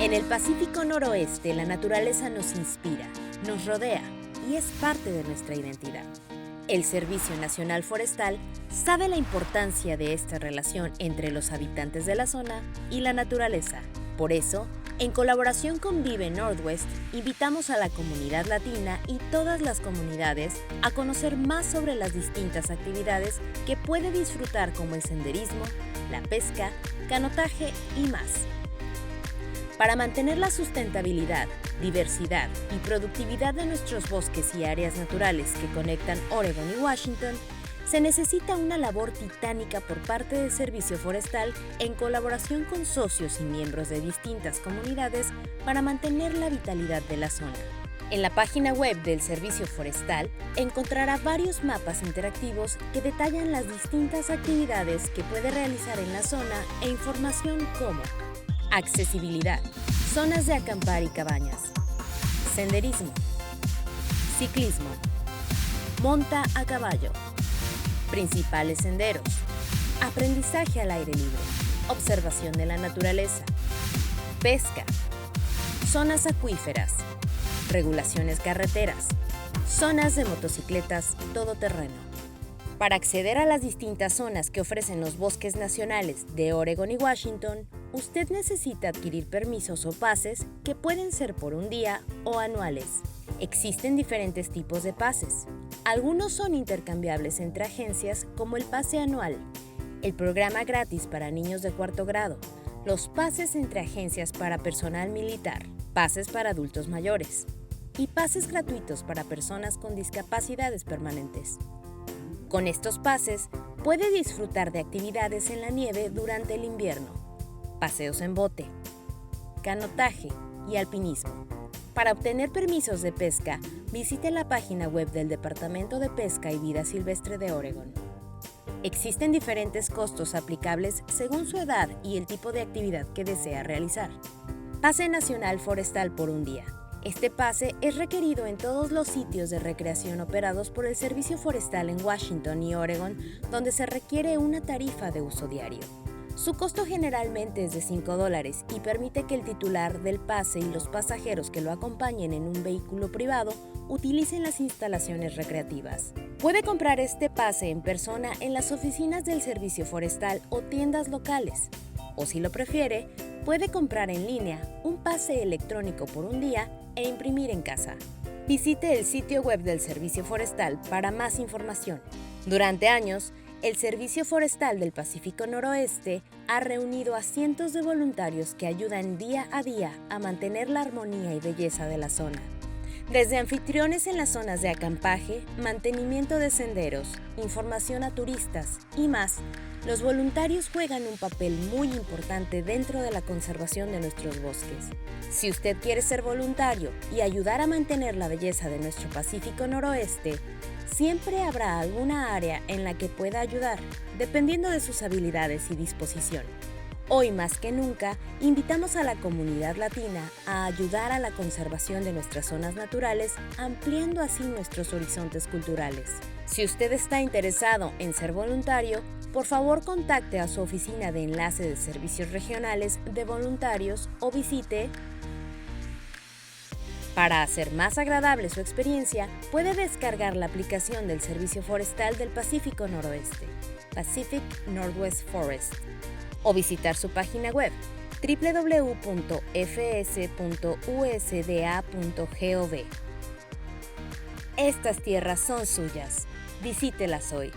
En el Pacífico Noroeste, la naturaleza nos inspira, nos rodea y es parte de nuestra identidad. El Servicio Nacional Forestal sabe la importancia de esta relación entre los habitantes de la zona y la naturaleza. Por eso, en colaboración con Vive Northwest, invitamos a la comunidad latina y todas las comunidades a conocer más sobre las distintas actividades que puede disfrutar, como el senderismo, la pesca, canotaje y más. Para mantener la sustentabilidad, diversidad y productividad de nuestros bosques y áreas naturales que conectan Oregon y Washington, se necesita una labor titánica por parte del Servicio Forestal en colaboración con socios y miembros de distintas comunidades para mantener la vitalidad de la zona. En la página web del Servicio Forestal encontrará varios mapas interactivos que detallan las distintas actividades que puede realizar en la zona e información como accesibilidad, zonas de acampar y cabañas, senderismo, ciclismo, monta a caballo, principales senderos, aprendizaje al aire libre, observación de la naturaleza, pesca, zonas acuíferas, regulaciones carreteras, zonas de motocicletas todoterreno. Para acceder a las distintas zonas que ofrecen los bosques nacionales de Oregon y Washington, usted necesita adquirir permisos o pases que pueden ser por un día o anuales. Existen diferentes tipos de pases. Algunos son intercambiables entre agencias, como el pase anual, el programa gratis para niños de cuarto grado, los pases entre agencias para personal militar, pases para adultos mayores y pases gratuitos para personas con discapacidades permanentes. Con estos pases, puede disfrutar de actividades en la nieve durante el invierno, paseos en bote, canotaje y alpinismo. Para obtener permisos de pesca, visite la página web del Departamento de Pesca y Vida Silvestre de Oregon. Existen diferentes costos aplicables según su edad y el tipo de actividad que desea realizar. Pase Nacional Forestal por un día. Este pase es requerido en todos los sitios de recreación operados por el Servicio Forestal en Washington y Oregon, donde se requiere una tarifa de uso diario. Su costo generalmente es de $5 y permite que el titular del pase y los pasajeros que lo acompañen en un vehículo privado utilicen las instalaciones recreativas. Puede comprar este pase en persona en las oficinas del Servicio Forestal o tiendas locales, o si lo prefiere, puede comprar en línea un pase electrónico por un día e imprimir en casa. Visite el sitio web del Servicio Forestal para más información. Durante años, el Servicio Forestal del Pacífico Noroeste ha reunido a cientos de voluntarios que ayudan día a día a mantener la armonía y belleza de la zona. Desde anfitriones en las zonas de acampaje, mantenimiento de senderos, información a turistas y más, los voluntarios juegan un papel muy importante dentro de la conservación de nuestros bosques. Si usted quiere ser voluntario y ayudar a mantener la belleza de nuestro Pacífico Noroeste, siempre habrá alguna área en la que pueda ayudar, dependiendo de sus habilidades y disposición. Hoy más que nunca, invitamos a la comunidad latina a ayudar a la conservación de nuestras zonas naturales, ampliando así nuestros horizontes culturales. Si usted está interesado en ser voluntario, por favor contacte a su oficina de enlace de servicios regionales de voluntarios o visite. Para hacer más agradable su experiencia, puede descargar la aplicación del Servicio Forestal del Pacífico Noroeste, Pacific Northwest Forest, o visitar su página web www.fs.usda.gov. Estas tierras son suyas. Visítelas hoy.